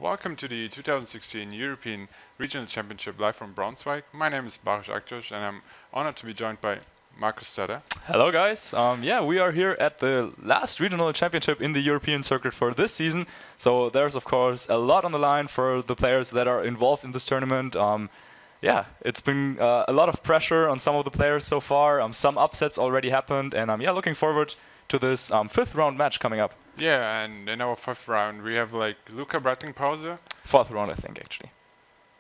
Welcome to the 2016 European Regional Championship live from Braunschweig. My name is Braunschweig and I'm honored to be joined by Markus Stadler. Hello guys, we are here at the last regional championship in the European circuit for this season. So there's of course a lot on the line for the players that are involved in this tournament. It's been a lot of pressure on some of the players so far. Some upsets already happened and looking forward to this fifth round match coming up. Yeah, and in our fifth round we have like Luca Breitingpause. Fourth round I think actually.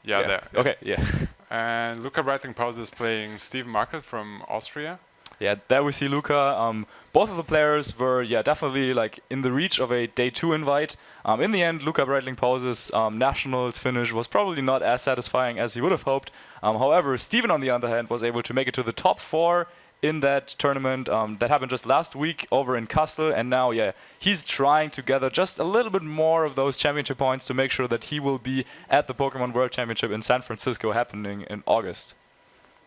Yeah, there. Okay, yeah. And Luca Breitingpause is playing Steven Market from Austria. Yeah, there we see Luca. Both of the players were definitely like in the reach of a day 2 invite. In the end, Luca Breitingpause's nationals finish was probably not as satisfying as he would have hoped. However, Steven on the other hand was able to make it to the top 4 in that tournament that happened just last week over in Kassel, and now he's trying to gather just a little bit more of those championship points to make sure that he will be at the Pokemon World Championship in San Francisco happening in August.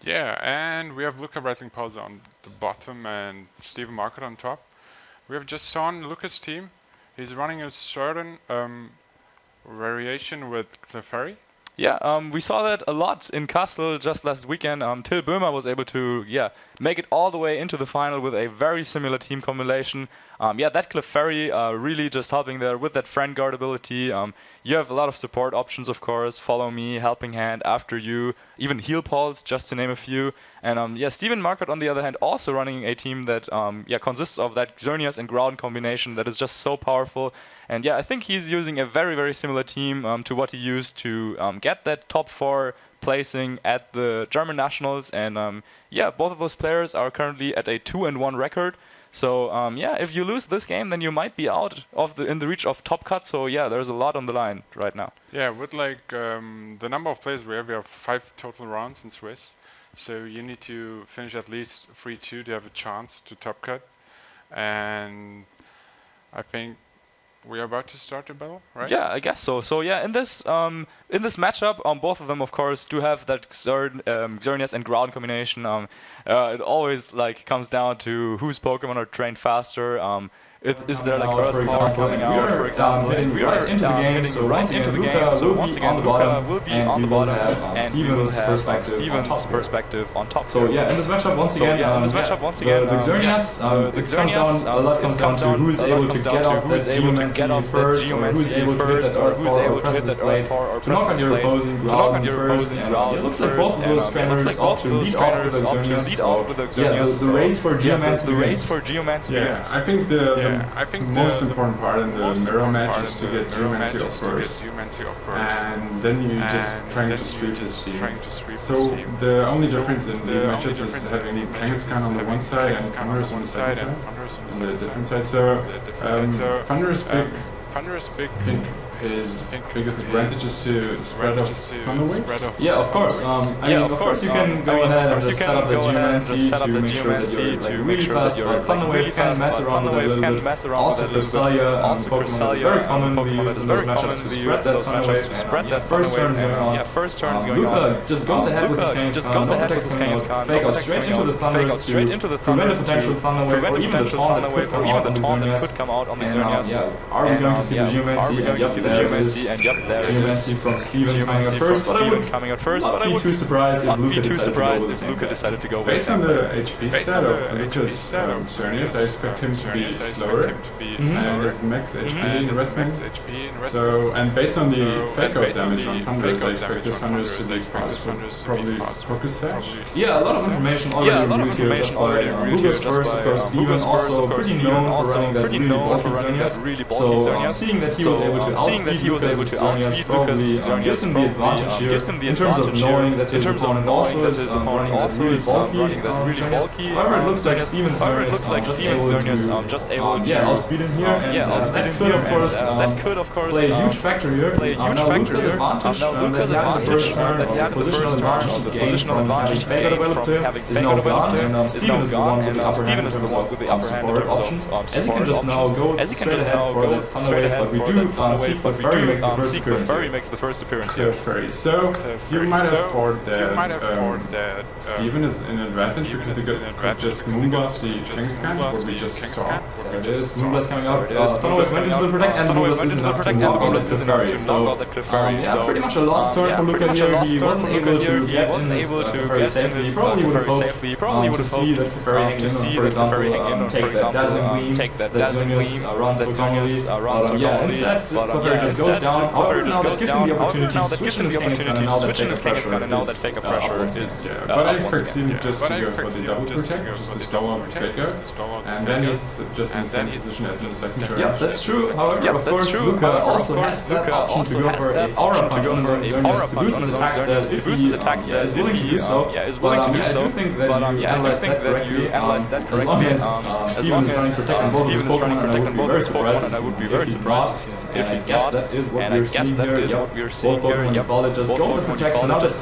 Yeah, and we have Luca Breitingpause on the bottom and Steven Market on top. We have just seen Luca's team. He's running a certain variation with Clefairy. Yeah, we saw that a lot in Kassel just last weekend. Till Böhmer was able to make it all the way into the final with a very similar team combination. That Clefairy really just helping there with that friend guard ability. You have a lot of support options, of course. Follow me, helping hand, after you, even heal pulse, just to name a few. And Steven Market on the other hand also running a team that consists of that Xerneas and Groudon combination that is just so powerful. And I think he's using a very, very similar team to what he used to get that top 4 placing at the German Nationals. And both of those players are currently at a 2-1 record. So if you lose this game, then you might be out of in the reach of top cut. So there's a lot on the line right now. Yeah, with like the number of players we have 5 total rounds in Swiss. So you need to finish at least 3-2 to have a chance to top cut. And I think we are about to start the battle, right? Yeah, I guess so. So in this matchup, both of them of course do have that Xerneas and Groudon combination. It always comes down to whose Pokemon are trained faster. Is there like Earth Power coming out, for example? Hitting right into the game, so once again Luca will be on the bottom, and Steven's perspective on top. So in this matchup once again, the Xerneas, a lot comes down to who is able to get off that Geomancy first, or who is able to hit that Earth Power or Precious Blade to knock on your opposing Groudon first. And it looks like both of those trainers opt to lead off with the Xerneas. The race for Geomancy begins. I think the most important part in the mirror match is to get Geomancy off first, and then you just trying to sweep his team. So the only difference in the matchup is having Kangaskhan on the one side and Thunderous on the second side, on the different side. So Thunderous big his biggest advantage is to spread off Thunder Waves? Yeah, of course. Of course you can go ahead and just set up the Geomancy to make sure that you're really fast, but Thunder Wave can mess around with it a little bit. Also Cresselia, Pokemon is very commonly used in those matchups to spread that Thunder Wave. First turn is going on. Luca just goes ahead with his Kangaskhan, fake out straight into the Thunders to prevent a potential Thunder Wave or even the taunt that could come out on the Xerneas. Are we going to see the Geomancy? There is Geomancy from Steven coming out first, but I would not be too surprised if Luca decided to go with it. Based on the HP stat of Luca's Xerneas, I expect him to be slower and his max HP investment. So, and based on the fake out damage on Thunders, I expect this Thunders to be fast, probably Focus Sash. Yeah, a lot of information already revealed here just by Luca's first. Of course, Steven also pretty known for running that really bulky Xerneas. So, seeing that he was able to outspeed Luca's Xerneas probably gives him the advantage here in terms of knowing that his opponent also is running that really bulky However, it looks like Steven's Xerneas just able to outspeed him here, and that could of course play a huge factor here. Now Luca's advantage that he had in the first turn, the positional advantage he gained from having Fake developed to him, is now gone, and Steven is the one with the upper hand in terms of support options, as he can just now go straight ahead for the Thunder Wave, but we do see Clefairy makes the first appearance here. Clefairy. So you might have thought that Steven is in advantage because he could just moonblast the Kingscan, what we just saw. There it is, Moonblast coming out. Thunderwave went into the protect, and the Moonblast is enough to knock out that Clefairy. So, yeah, pretty much a lost turn for Luca here. He wasn't able to get in this Clefairy safely. He probably would have hoped to see that Clefairy hang in, for example, take that Dazzling Gleam that Xerneas runs so commonly. Yeah, instead, Clefairy just goes down. However, now that gives him the opportunity to switch in his Kangaskhan, and now that Fake Out pressure is... But I expect Steven just to go for the double protect, just to stall out the Fake Out, and then he's just in the same position as in the second turn. Yeah, that's true. However, of course, Luca also has that option to go for a Aura Punch on Xerneas to boost his attack stats if he is willing to do so. But I do think that you analyze that correctly. As long as Steven is running Protect on both of his Pokemon, and I would be very surprised if he's not. And I guess that is what we're seeing here. Both Pokemon in Ball just go for Protect, so now that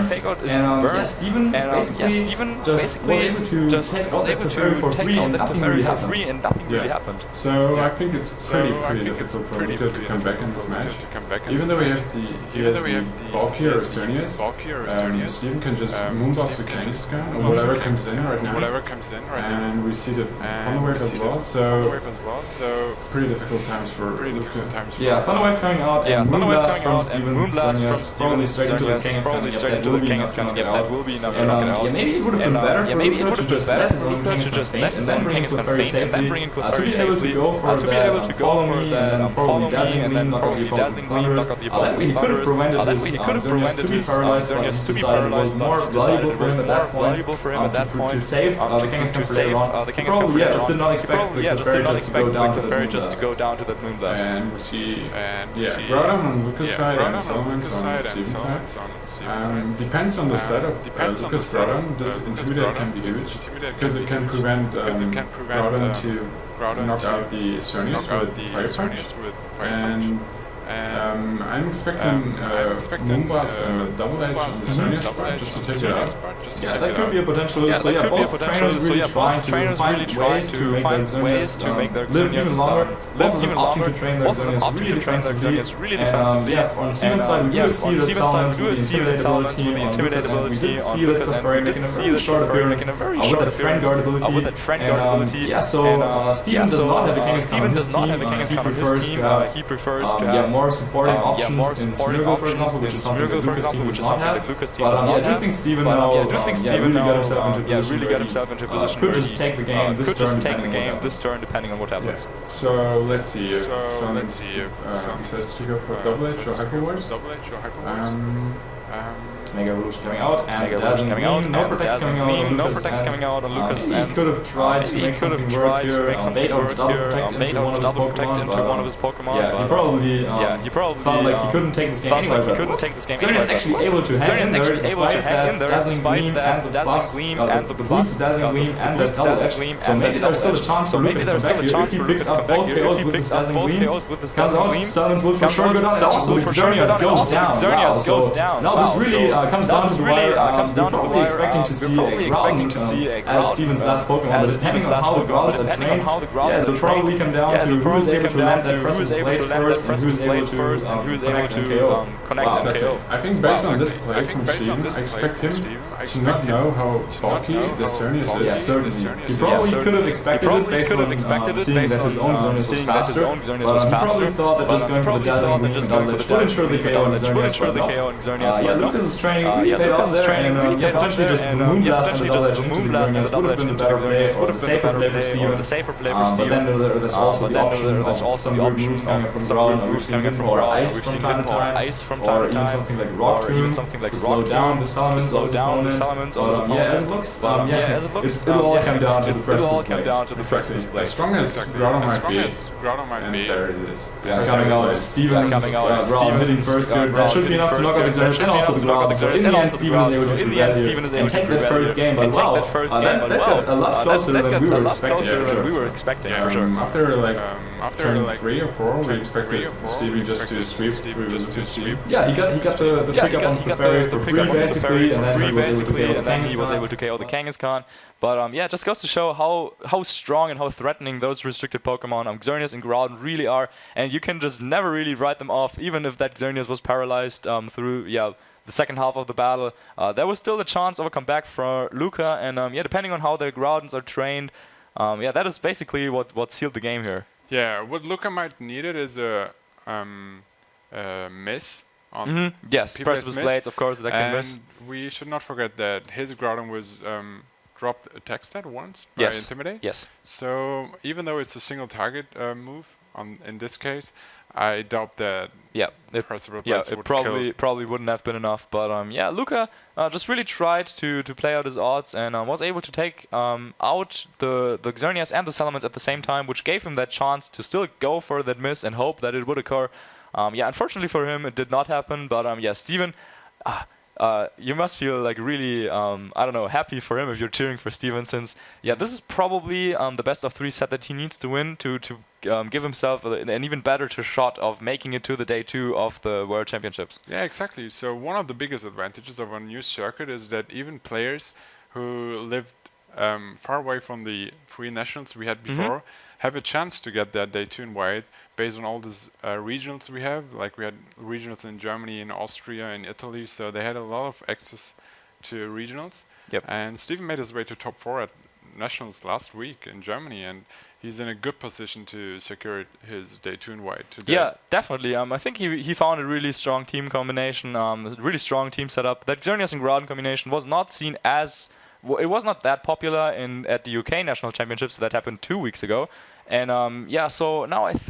Fake Out is burned. And Steven basically just was able to take out that Clefairy for free, and nothing really happened. So I think it's pretty difficult for Luca to come back in this match. Even though he has the bulkier Xerneas, Steven can just moonblast the Kangaskhan or whatever comes in right now. And we see the Thunderwave as well, so pretty difficult times for Luca. Yeah, Thunderwave coming out and Moonblast from Steven's Xerneas, probably straight into the Kangaskhan. That will be enough to knock it out. Yeah, maybe it would have been better for Luca to just let his own Kangaskhan faint and then bring in Clefairy safely, to be able to go for that follow me and then probably Dazzling Gleam, knock out the opposing Thunders. That way he could have prevented his Xerneas to be paralyzed, but he decided it was more valuable for him at that point to save the Kangaskhan for later on. Probably, just did not expect the Clefairy just to go down to that Moonblast. And we see, Groudon on Luca's side and Salamence on Steven's side. Depends on the setup. Luca's Groudon, this Intimidate can be huge because it can prevent Groudon to knock out the Xerneas with Fire Punch. And I'm expecting Moonblast and a double edge on the Xerneas spot just to take it out. Yeah, that could be a potential. So yeah, both trainers really trying to find ways to make their Xerneas live even longer. Both of them opting to train their Xerneas really defensively. And on Steven's side, we will see that Salamence with the Intimidate ability. We did see that Clefairy making a very short appearance with that Friend Guard ability. Yeah, so Steven does not have a Kangaskhan on his team. He prefers to have more supporting options in Smeargle, for example, which is something that Luca's team does not have. But I do think Steven now really got himself into a position could just take the game this turn depending on what happens. So let's see if Salamence decides to go for double edge or Hyper Wars. Mega Evolution coming out, and Dazzling Gleam, no Protects coming out on Lucas. He could have tried to make something work here, bait out double Protect into one of his Pokemon. Yeah, he probably felt like he couldn't take this game anyway. Xerneas actually able to hang in there despite that Dazzling Gleam and the boosted Dazzling Gleam and the double edge. So maybe there's still a chance for Luca to come back here if he picks up both KOs with his Dazzling Gleam. Comes out, Salamence will for sure go down, and also Xerneas goes down. Now this really comes down to the wire. We're probably expecting to see a Groudon as Steven's last Pokemon, but depending on how the Groudons are trained, it'll probably come down to who is able to land that Presence Blades first and who is able to connect and KO. I think based on this play from Steven, I expect him to not know how bulky the Xerneas is. Yeah, certainly. He probably could have expected it based on seeing that his own Xerneas was faster, but he probably thought that just going for the Dazzling Gleam and double edge would ensure the KO on Xerneas. Yeah, Lucas is training really paid off there, and potentially just the Moonblast and the double edge into the Xerneas would have been the better play, or the safer play for Steven. But then there's also the option of some good moves coming from Groudon. We've seen him or Ice from time to time, or even something like Rock Tomb to slow down the Salamence opponent. But as it looks, it'll all come down to the Presence Blades. Exactly. As strong as Groudon might be, and there it is. Coming out, Steven's Groudon hitting first here. That should be enough to knock out the Xerneas and also the Groudon. So in the end, Steven is able to prevail and take that first game, but wow, that got a lot closer than we were expecting. For sure. After turn 3 or 4, we expected Steven just to sweep. Yeah, he got the pickup on Clefairy for free basically, and then he was able to KO the Kangaskhan. But yeah, it just goes to show how strong and how threatening those restricted Pokemon Xerneas and Groudon really are, and you can just never really write them off, even if that Xerneas was paralyzed through the second half of the battle. There was still a chance of a comeback for Luca, and yeah, depending on how the Groudons are trained, yeah, that is basically what sealed the game here. Yeah, what Luca might need it is a miss on yes, press with blades, of course, that can miss. We should not forget that his Groudon was dropped attack stat once by Intimidate. Yes. So even though it's a single target move in this case, I doubt that it probably wouldn't have been enough. But yeah, Luca just really tried to play out his odds and was able to take out the Xerneas and the Salamence at the same time, which gave him that chance to still go for that miss and hope that it would occur. Yeah, unfortunately for him, it did not happen. But yeah, Steven, you must feel like really, I don't know, happy for him if you're cheering for Steven, since yeah, this is probably the best of 3 set that he needs to win to give himself an even better shot of making it to the day 2 of the World Championships. Yeah, exactly. So one of the biggest advantages of a new circuit is that even players who lived far away from the 3 nationals we had before have a chance to get that day 2 invite based on all these regionals we have. Like we had regionals in Germany, in Austria, in Italy, so they had a lot of access to regionals. Yep. And Steven made his way to top 4 at nationals last week in Germany, and he's in a good position to secure his day 2 invite today. Yeah, definitely. I think he found a really strong team combination, a really strong team setup. That Xerneas and Groudon combination was not seen as it was not that popular at the UK National Championships that happened 2 weeks ago. And yeah, so now it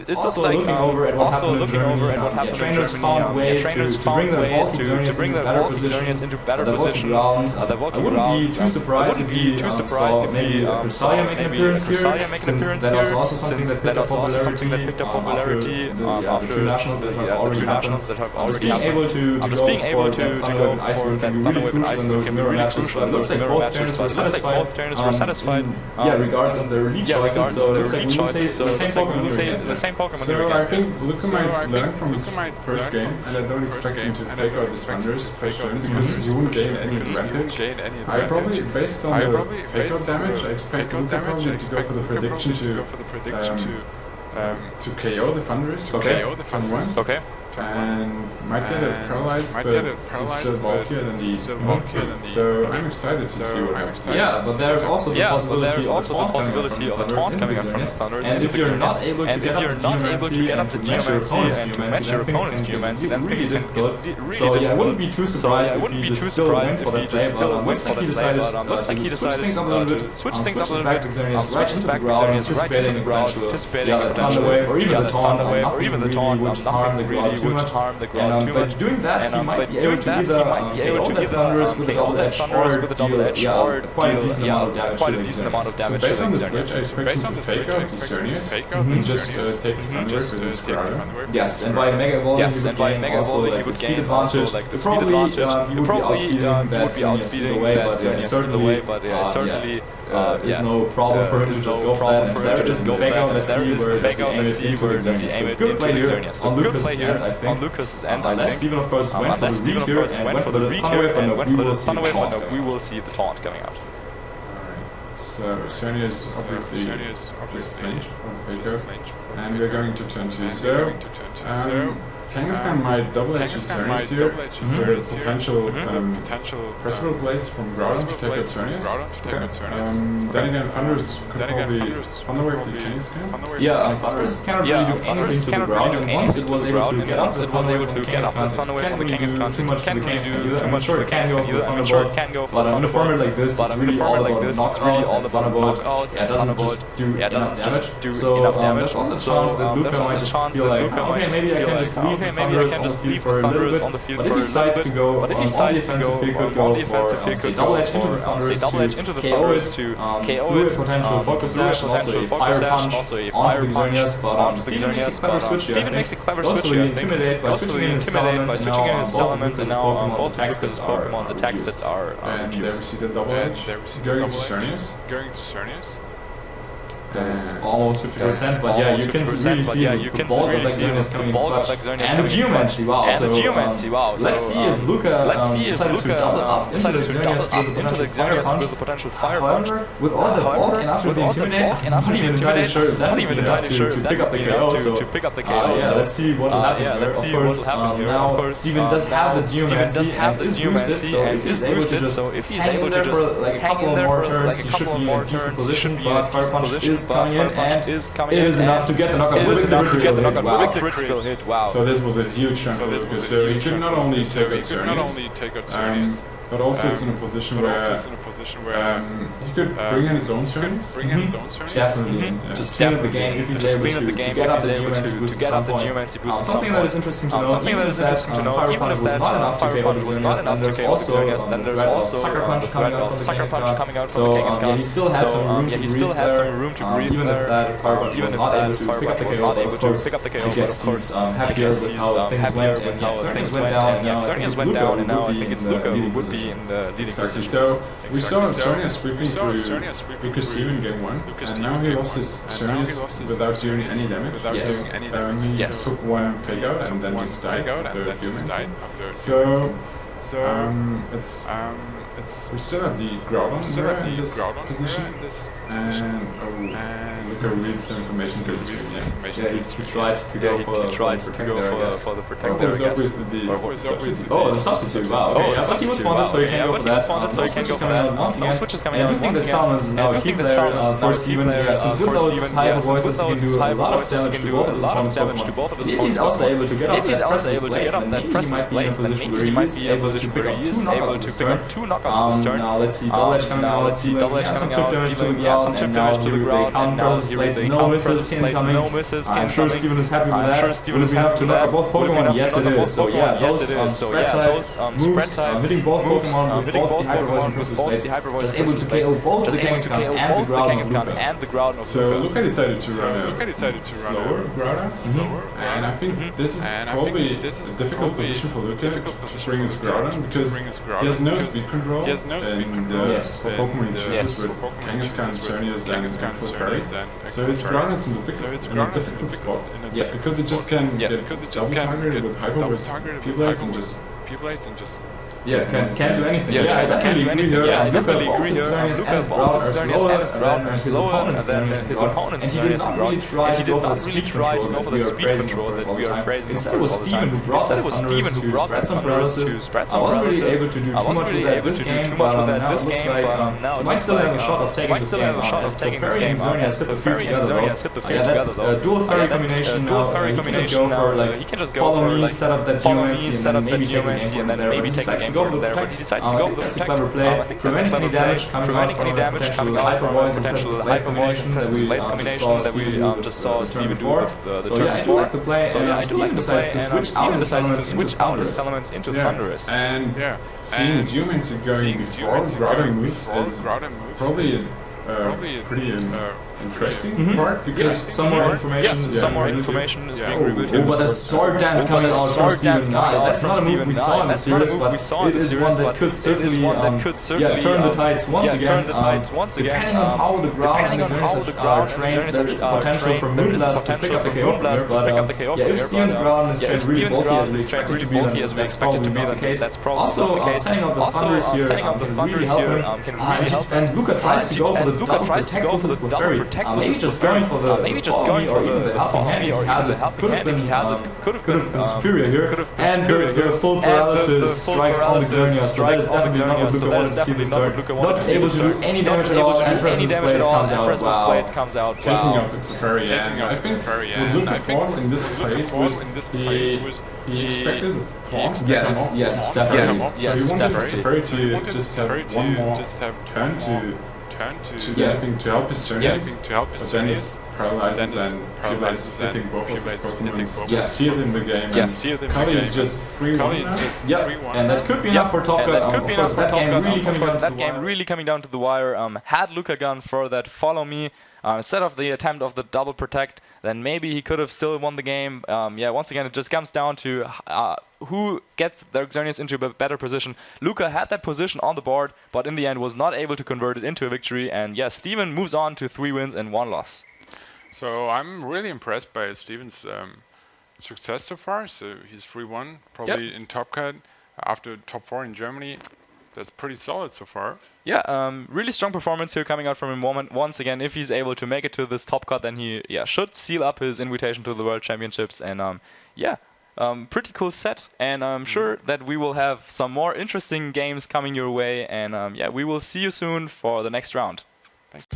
looks like looking over at what happened in Germany, trainers found ways to bring the bulky Xerneas into better positions. I wouldn't be too surprised if we saw maybe Cresselia make an appearance here, since that was also something that picked up popularity after 2 nationals that have already happened. Just being able to go for that Thunderwave and Ice can be really crucial in those mirror matches, but it looks like both trainers were satisfied. Yeah, regards of their elite choices, so the same Pokemon. So I think Luca might learn from his first game, and I don't expect him to fake out his Thunders first turn, because he won't gain any advantage. I probably, based on the fake out damage, I expect Luca probably to go for the prediction to KO the Thunders. Okay. Okay. And might get it paralyzed, but he's still bulkier than the So I'm excited to see what happens. Yeah, but there's also the possibility of a taunt coming up from the Thunders. And if you're not able to get up to Geomancy and to match your opponent's Geomancy, then things can get really So yeah, I wouldn't be too surprised if he just still went for that play, but looks like he decided to switch things up a little bit, switches back to Xerneas right into the ground, anticipating the potential Thunderwave or even the taunt, nothing really would harm the ground too much. But doing that, he might be able to either KO the Thunders with a double edge or deal quite a decent amount of damage. So based on the switch, I expect him to fake out the Xerneas and just take Thunders with his Groudon. Yes, and by Mega Evolving he would gain also the speed advantage. He would be outspeeding that Xerneas in the way, but yeah, it certainly is no problem for him to just go for that. And there it is, the fake out, let's see where does he aim it into the Xerneas. So good play here on Lucas' end, I think. Unless Steven, of course, went for the reach here and went for the Thunderwave, but we will see the taunt coming out. So Xerneas obviously just flinched from the fake out, and we're going to turn 2. So Kangaskhan might double edge his Xerneas here. There are potential pressable blades from Groudon to take out Xerneas. Then again, Thunders could probably Thunderwave the Kangaskhan. Yeah, Thunders cannot really do anything to the Groudon, and once it was able to get up the Thunderwave on the Kangaskhan, can't really do too much to the Kangaskhan either. I'm sure it can go for the Thunderbolt, but in a format like this, it's really all about knockouts, and it doesn't just do enough damage. So there's also a chance that Luca might just feel like, okay, maybe I can just leave okay, maybe I can just leave the Thunderous on the field for a little bit. But if he decides to go on the offensive, he could go for, say, double edge into the Thunderous to KO it, potential focus slash, and also a fire punch onto the Xerneas. But Steven makes a clever switch here. Steven makes a clever switch here. Intimidate by switching in his Salamence, and now both attacks that Pokemon's attacks that are and there we see the double edge going to Xerneas. That's almost 50%, but yeah, you can really see the bulk of Xerneas coming in clutch. And the Geomancy, wow. Let's see if Luca decided to double up into the Xerneas with a potential fire punch. However, with all the bulk and after the Intimidate, I'm not even entirely sure if that would be enough to pick up the KO. So let's see what will happen here. Of course, now Steven does have the Geomancy and is boosted, so if he's able to just hang in there for like a couple more turns, he should be in a decent position, but Fire Punch is coming in, and it is enough to get the knockout with the critical hit. Wow. So this was a huge chunk for Lucas. So he could not only take out Xerneas, but also is in a position where he could bring in his own Xerneas. Definitely. Just clean up the game if he's able to get up the Geomancy boost at some point. Something that is interesting to know, even if that Fire Punch was not enough to KO the Xerneas, then there's also a threat of Sucker Punch coming out from the Genghis. He still had some room to breathe even if that Fire Punch was not able to pick up the KO. Of course, I guess he's happier with how things went, and Xerneas went down, and now I think it's Luca who would be in the leading position. So we saw Xerneas sweeping through Lucas' team in game 1, and now he lost his Xerneas without doing any damage. He took one fake out and then just died after the Geomancy. So we still have the Groudon in this position, and Luca reads information to the screen. He tried to go for the protector, I guess. The substitute, wow. Okay, yeah, but he was wanted, so he can't go for that. No switches coming out once again. And I think that Salamence is now a keep there for Steven. Since with those hyper voices, he can do a lot of damage to both of his Pokémon. If he's also able to get off that Precious Blade, then maybe he might be able to pick up two knockouts this turn. Now let's see double edge coming out. Some tip damage to the ground, and now they come Precious Blades, no misses, I'm sure Steven is happy with that. Will it be enough to knock out both Pokémon? Yes, it is. So yeah, those spread type moves, hitting both Pokémon with both the Hyper Voice and Precious Blades, just able to KO both the Kangaskhan and the Groudon. So Luca decided to run a slower Groudon, and I think this is probably a difficult position for Luca to bring his Groudon, because he has no speed control in the Pokemon he chooses with Kangaskhan, Xerneas, and Clefairy. So his Groudon is in a difficult spot, because it just can get double targeted with Hyper Voice, P-Blades, and just can't do anything. I definitely agree here. Luca, his Xerneas and his Groudon are slower than his opponent's and he did not really try to go for that speed control that we are praising. Instead it was Steven who brought the Thunderous to spread some paralysis. I wasn't really able to do too much with that this game, but now it looks like he might still have a shot of taking this game. Clefairy and Xerneas hit the field together though. That dual fairy combination now, he can just go for like follow me, set up that Geomancy, and then maybe take the game from there, but he decides to go for the protect. Clever play. Preventing any damage coming out from Hyper Voice and Precious Blades combination that we just saw Steven do with the turn before. I like the play, and Steven decides to switch out his Salamence into Thunderous. And seeing the Geomancy going before Groudon moves is probably pretty interesting part, because some more information is being revealed here. But a sword dance coming out from Steven. That's not a move we saw in the series, but it is one that could certainly turn the tides once again. Depending on how the Groudon and the Xerneas are trained, there is potential for Moonblast to pick up the KO from here, but if Steven's Groudon is trained really bulky as we expect it to be, then that's probably not the case. Also, setting out the Thunderous here can really help him. And Luca tries to go for the double protect with his Clefairy. Maybe just going for the or even the helping hand if he has it. Could have been superior here. And the full paralysis strikes on the Xerneas, so that is definitely not what Luca wanted to see this turn. Not able to do any damage at all, and Precious Blades comes out. Taking out the Clefairy, and I think what Luca thought in this place was he expected Claws. Yes, definitely. So he wanted Clefairy to just have one more turn to turn to choose anything to help his Xerneas, but then it paralyzes and Cubase hitting both of his Pokemon, just sealed in the game, and Kali is just 3-1 now. And that could be enough for Top Gun. Of course, that game really coming down to the wire. Had Luca gone for that follow me, instead of the attempt of the double protect, then maybe he could have still won the game. Once again, it just comes down to who gets their Xerneas into a better position. Luca had that position on the board, but in the end was not able to convert it into a victory. And Steven moves on to 3 wins and 1 loss. So I'm really impressed by Steven's success so far. So he's 3-1, probably in Top Cut after top 4 in Germany. That's pretty solid so far. Really strong performance here coming out from him. Once again, if he's able to make it to this Top Cut, then he should seal up his invitation to the World Championships. And pretty cool set. And I'm sure that we will have some more interesting games coming your way. And we will see you soon for the next round. Thanks.